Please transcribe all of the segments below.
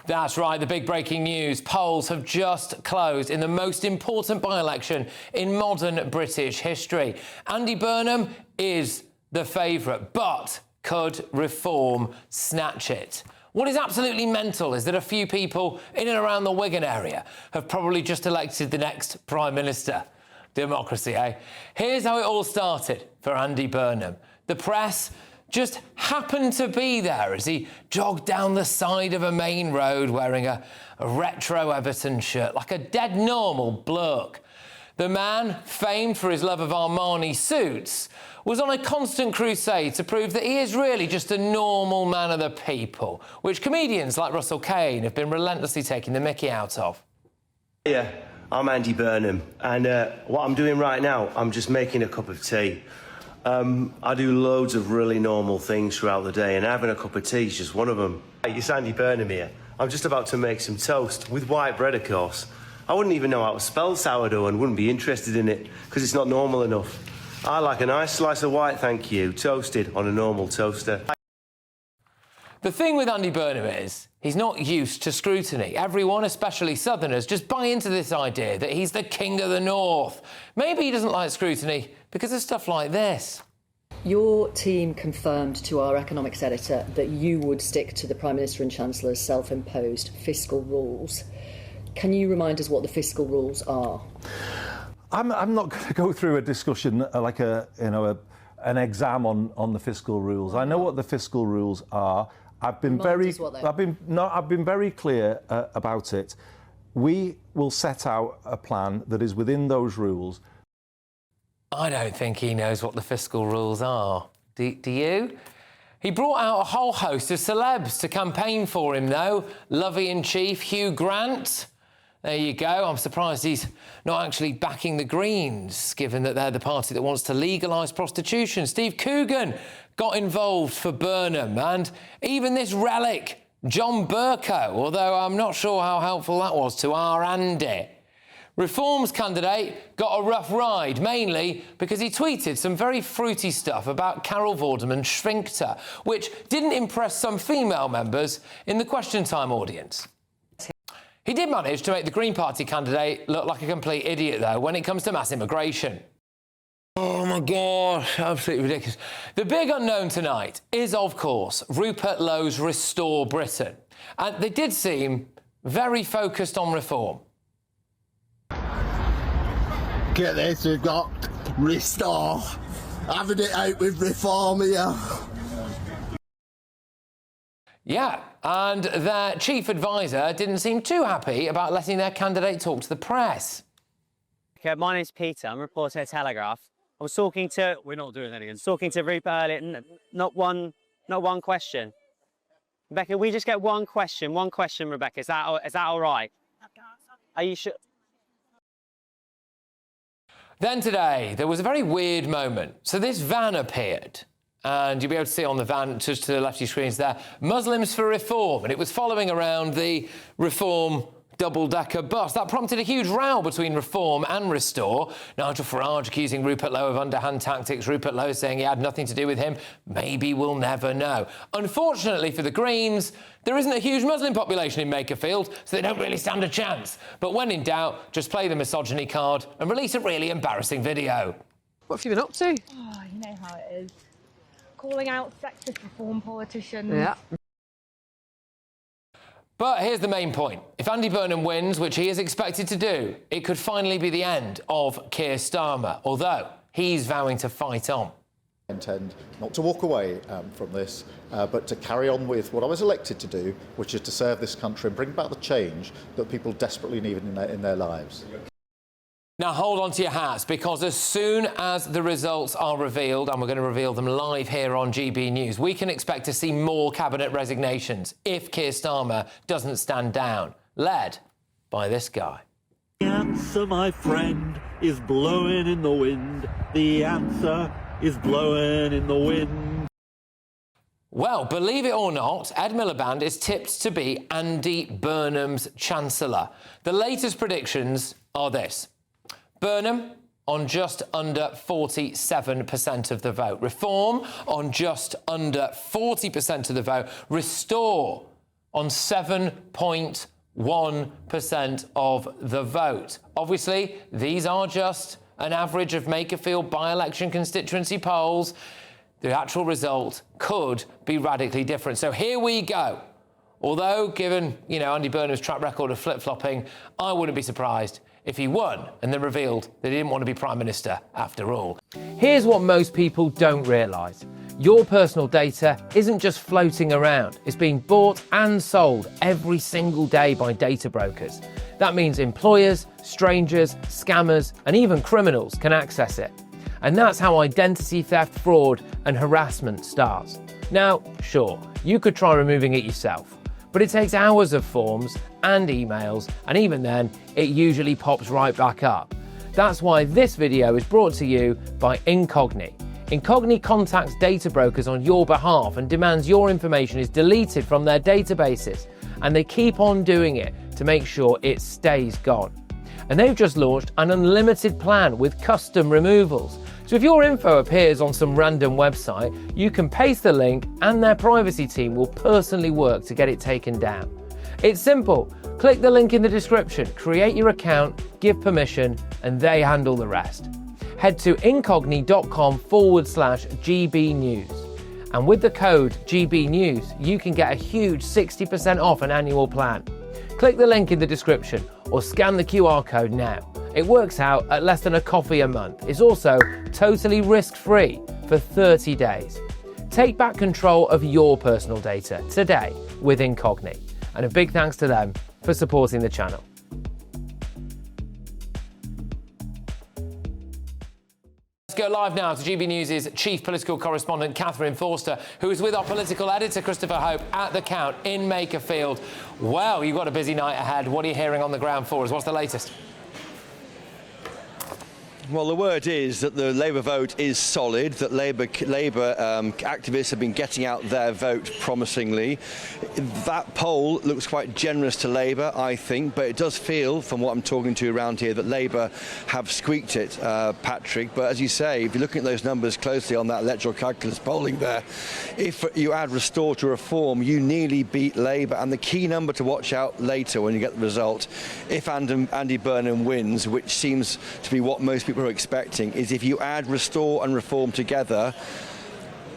That's right, the big breaking news. Polls have just closed in the most important by-election in modern British history. Andy Burham is the favourite, but could Reform snatch it? What is absolutely mental is that a few people in and around the Wigan area have probably just elected the next Prime Minister. Democracy, eh? Here's how it all started for Andy Burham. The press just happened to be there as he jogged down the side of a main road wearing a retro Everton shirt, like a dead normal bloke. The man, famed for his love of Armani suits, was on a constant crusade to prove that he is really just a normal man of the people, which comedians like Russell Kane have been relentlessly taking the mickey out of. Yeah, I'm Andy Burham, and what I'm doing right now, I'm just making a cup of tea. I do loads of really normal things throughout the day, and having a cup of tea is just one of them. Hey, it's Andy Burham here. I'm just about to make some toast, with white bread, of course. I wouldn't even know how to spell sourdough and wouldn't be interested in it, because it's not normal enough. I like a nice slice of white, thank you, toasted on a normal toaster. The thing with Andy Burham is he's not used to scrutiny. Everyone, especially Southerners, just buy into this idea that he's the king of the North. Maybe he doesn't like scrutiny because of stuff like this. Your team confirmed to our economics editor that you would stick to the Prime Minister and Chancellor's self-imposed fiscal rules. Can you remind us what the fiscal rules are? I'm not going to go through a discussion like an exam on the fiscal rules. I know what the fiscal rules are. I've been very clear about it. We will set out a plan that is within those rules. I don't think he knows what the fiscal rules are. Do you? He brought out a whole host of celebs to campaign for him, though. Lovey-in-Chief Hugh Grant. There you go. I'm surprised he's not actually backing the Greens, given that they're the party that wants to legalise prostitution. Steve Coogan got involved for Burham, and even this relic, John Bercow, although I'm not sure how helpful that was to our Andy. Reform's candidate got a rough ride, mainly because he tweeted some very fruity stuff about Carol Vorderman Schrinkter, which didn't impress some female members in the Question Time audience. He did manage to make the Green Party candidate look like a complete idiot, though, when it comes to mass immigration. Oh, my God, absolutely ridiculous. The big unknown tonight is, of course, Rupert Lowe's Restore Britain. And they did seem very focused on reform. Get this, we've got Restore. Having it out with Reform here. Yeah, and their chief advisor didn't seem too happy about letting their candidate talk to the press. Okay, my name's Peter. I'm a reporter at Telegraph. I was talking to... We're not doing anything. Talking to Rupert earlier. Not one question. Rebecca, we just get one question, Rebecca. Is that all right? Are you sure? Then today, there was a very weird moment. So this van appeared, and you'll be able to see on the van, just to the left of your screens there, Muslims for Reform, and it was following around the Reform double-decker bus. That prompted a huge row between Reform and Restore. Nigel Farage accusing Rupert Lowe of underhand tactics. Rupert Lowe saying he had nothing to do with him. Maybe we'll never know. Unfortunately for the Greens, there isn't a huge Muslim population in Makerfield, so they don't really stand a chance. But when in doubt, just play the misogyny card and release a really embarrassing video. What have you been up to? Oh, you know how it is. Calling out sexist Reform politicians. Yeah. But here's the main point. If Andy Burham wins, which he is expected to do, it could finally be the end of Keir Starmer, although he's vowing to fight on. I intend not to walk away from this, but to carry on with what I was elected to do, which is to serve this country and bring about the change that people desperately need in their lives. Now, hold on to your hats, because as soon as the results are revealed, and we're going to reveal them live here on GB News, we can expect to see more cabinet resignations if Keir Starmer doesn't stand down, led by this guy. The answer, my friend, is blowing in the wind. The answer is blowing in the wind. Well, believe it or not, Ed Miliband is tipped to be Andy Burnham's Chancellor. The latest predictions are this. Burham on just under 47% of the vote. Reform on just under 40% of the vote. Restore on 7.1% of the vote. Obviously, these are just an average of Makerfield by-election constituency polls. The actual result could be radically different. So here we go. Although, given, Andy Burnham's track record of flip-flopping, I wouldn't be surprised if he won and then revealed that he didn't want to be Prime Minister after all. Here's what most people don't realise. Your personal data isn't just floating around. It's being bought and sold every single day by data brokers. That means employers, strangers, scammers, and even criminals can access it. And that's how identity theft, fraud, and harassment starts. Now, sure, you could try removing it yourself, but it takes hours of forms and emails, and even then, it usually pops right back up. That's why this video is brought to you by Incogni. Incogni contacts data brokers on your behalf and demands your information is deleted from their databases, and they keep on doing it to make sure it stays gone. And they've just launched an unlimited plan with custom removals. So if your info appears on some random website, you can paste the link and their privacy team will personally work to get it taken down. It's simple. Click the link in the description, create your account, give permission, and they handle the rest. Head to incogni.com/GBnews. And with the code GBNews, you can get a huge 60% off an annual plan. Click the link in the description or scan the QR code now. It works out at less than a coffee a month. It's also totally risk-free for 30 days. Take back control of your personal data today with Incogni. And a big thanks to them for supporting the channel. Let's go live now to GB News' chief political correspondent, Catherine Forster, who is with our political editor, Christopher Hope, at The Count in Makerfield. Well, you've got a busy night ahead. What are you hearing on the ground for us? What's the latest? Well, the word is that the Labour vote is solid, that Labour activists have been getting out their vote promisingly. That poll looks quite generous to Labour, I think, but it does feel, from what I'm talking to around here, that Labour have squeaked it, Patrick. But as you say, if you're looking at those numbers closely on that electoral calculus polling there, if you add restore to reform, you nearly beat Labour. And the key number to watch out later when you get the result, if Andy Burham wins, which seems to be what most people are expecting, is if you add restore and reform together,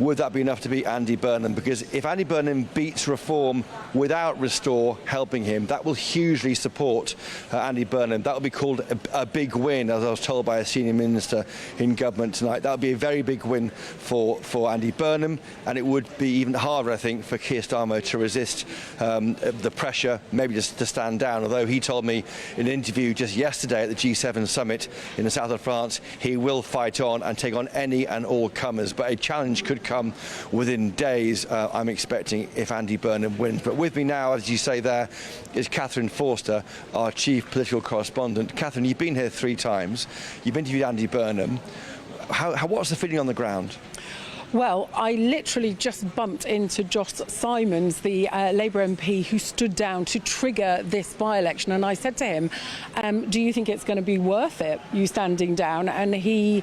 would that be enough to beat Andy Burham? Because if Andy Burham beats reform without restore helping him, that will hugely support Andy Burham. That will be called a big win, as I was told by a senior minister in government tonight. That would be a very big win for Andy Burham, and it would be even harder, I think, for Keir Starmer to resist the pressure, maybe just to stand down. Although he told me in an interview just yesterday at the G7 summit in the south of France, he will fight on and take on any and all comers. But a challenge could come within days, I'm expecting, if Andy Burham wins. But with me now, as you say there, is Catherine Forster, our chief political correspondent. Catherine, you've been here 3 times. You've interviewed Andy Burham. What's the feeling on the ground? Well, I literally just bumped into Josh Simons, the Labour MP who stood down to trigger this by-election, and I said to him, do you think it's going to be worth it, you standing down? And he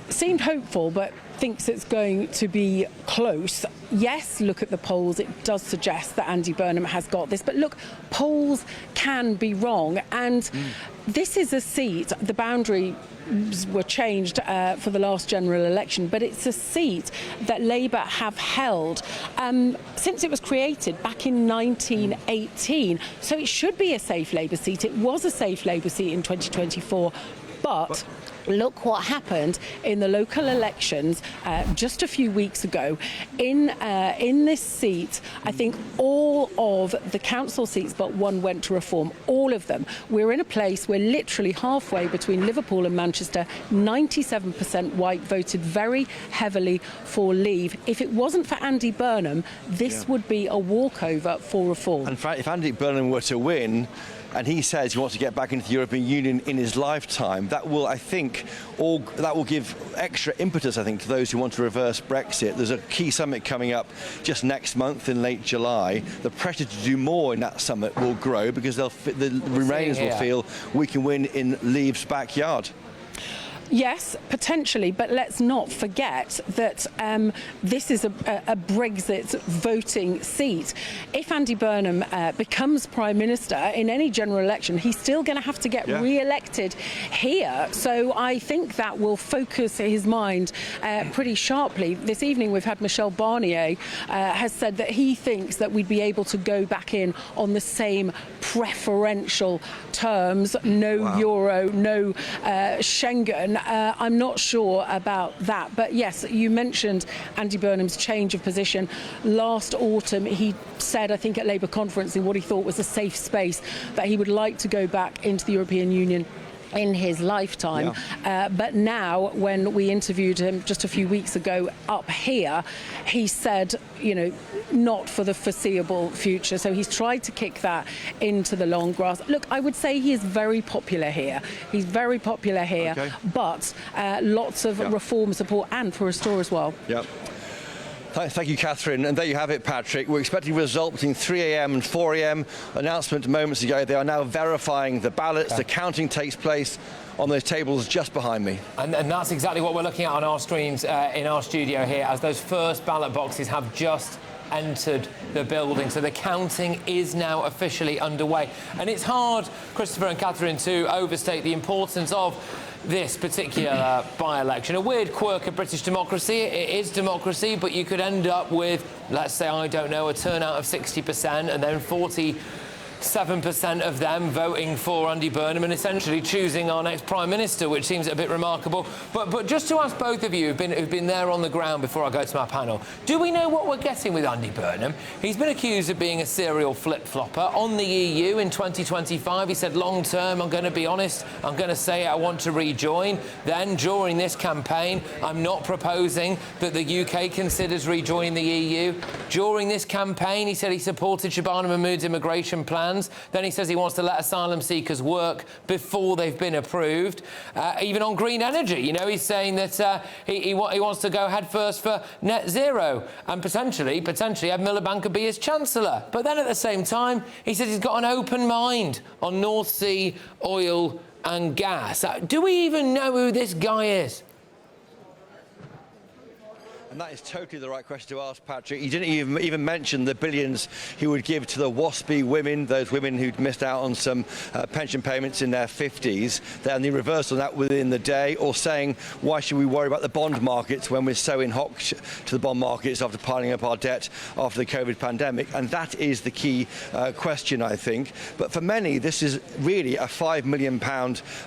seemed hopeful, but thinks it's going to be close. Yes, look at the polls. It does suggest that Andy Burham has got this. But look, polls can be wrong. And this is a seat, the boundary were changed for the last general election, but it's a seat that Labour have held since it was created back in 1918. So it should be a safe Labour seat. It was a safe Labour seat in 2024. But look what happened in the local elections just a few weeks ago. In this seat, I think all of the council seats but one went to reform, all of them. We're in a place, we're literally halfway between Liverpool and Manchester. 97% white voted very heavily for Leave. If it wasn't for Andy Burham, this would be a walkover for reform. And if Andy Burham were to win, and he says he wants to get back into the European Union in his lifetime, that will, I think, that will give extra impetus, I think, to those who want to reverse Brexit. There's a key summit coming up just next month in late July. The pressure to do more in that summit will grow because the Remainers will feel we can win in Leave's backyard. Yes, potentially, but let's not forget that this is a Brexit voting seat. If Andy Burham becomes Prime Minister in any general election, he's still going to have to get re-elected here. So I think that will focus his mind pretty sharply. This evening we've had Michel Barnier has said that he thinks that we'd be able to go back in on the same preferential terms, no euro, no Schengen. I'm not sure about that. But yes, you mentioned Andy Burnham's change of position. Last autumn, he said, I think at Labour conference, in what he thought was a safe space, that he would like to go back into the European Union in his lifetime. But now, when we interviewed him just a few weeks ago up here, he said, you know, not for the foreseeable future. So he's tried to kick that into the long grass. Look, I would say he is very popular here. He's very popular here, but lots of reform support and for Restore as well. Thank you, Catherine. And there you have it, Patrick. We're expecting results between 3 a.m. and 4 a.m. Announcement moments ago. They are now verifying the ballots. The counting takes place on those tables just behind me. And that's exactly what we're looking at on our streams in our studio here, as those first ballot boxes have just entered the building. So the counting is now officially underway. And it's hard, Christopher and Catherine, to overstate the importance of this particular by-election. A weird quirk of British democracy. It is democracy, but you could end up with, let's say, I don't know, a turnout of 60% and then 47% of them voting for Andy Burham and essentially choosing our next Prime Minister, which seems a bit remarkable. But just to ask both of you who've been there on the ground before I go to my panel, do we know what we're getting with Andy Burham? He's been accused of being a serial flip-flopper on the EU in 2025. He said, long term, I'm going to be honest, I'm going to say I want to rejoin. Then, during this campaign, I'm not proposing that the UK considers rejoining the EU. During this campaign, he said he supported Shabana Mahmood's immigration plan. Then he says he wants to let asylum seekers work before they've been approved. Even on green energy, you know, he's saying that he wants to go head first for net zero and potentially have Miliband could be his chancellor. But then at the same time, he says he's got an open mind on North Sea oil and gas. Do we even know who this guy is? And that is totally the right question to ask, Patrick. He didn't even mention the billions he would give to the WASPy women, those women who'd missed out on some pension payments in their 50s. Then the reversal of that within the day, or saying, why should we worry about the bond markets when we're so in hock to the bond markets after piling up our debt after the COVID pandemic? And that is the key question, I think. But for many, this is really a £5 million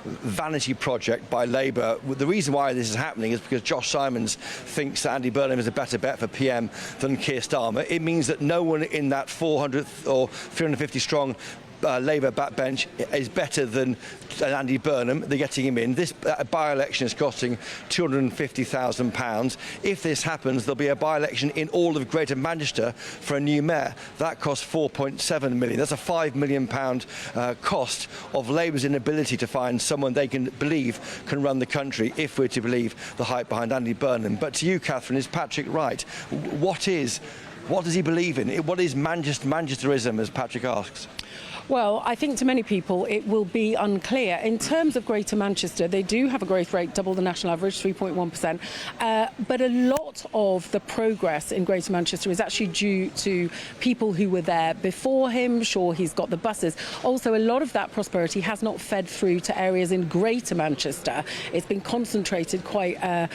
vanity project by Labour. The reason why this is happening is because Josh Simons thinks that Andy Burham is a better bet for PM than Keir Starmer. It means that no one in that 400 or 350 strong Labour backbench is better than Andy Burham. They're getting him in. This by-election is costing £250,000. If this happens, there'll be a by-election in all of Greater Manchester for a new mayor. That costs £4.7 million. That's a £5 million cost of Labour's inability to find someone they can believe can run the country, if we're to believe the hype behind Andy Burham. But to you, Catherine, is Patrick right? What does he believe in? What is Manchesterism, as Patrick asks? Well, I think to many people it will be unclear. In terms of Greater Manchester, they do have a growth rate double the national average, 3.1%. But a lot of the progress in Greater Manchester is actually due to people who were there before him. Sure, he's got the buses. Also, a lot of that prosperity has not fed through to areas in Greater Manchester. It's been concentrated quite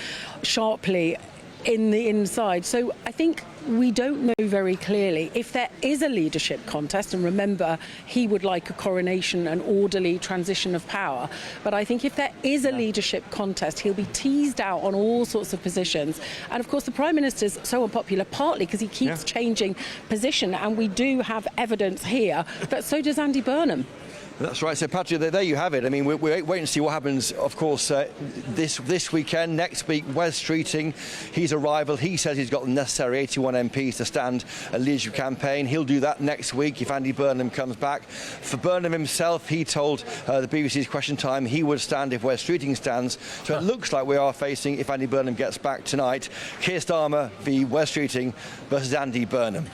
sharply in the inside. So I think we don't know very clearly if there is a leadership contest, and remember, he would like a coronation, an orderly transition of power. But I think if there is a leadership contest, he'll be teased out on all sorts of positions. And of course, the Prime Minister's so unpopular, partly because he keeps changing position, and we do have evidence here that so does Andy Burham. That's right. So, Patrick, there you have it. I mean, we wait and see what happens, of course, this weekend. Next week, Wes Streeting, he's a rival. He says he's got the necessary 81 MPs to stand a leadership campaign. He'll do that next week if Andy Burham comes back. For Burham himself, he told the BBC's Question Time he would stand if Wes Streeting stands. So it looks like we are facing, if Andy Burham gets back tonight, Keir Starmer v Wes Streeting versus Andy Burham.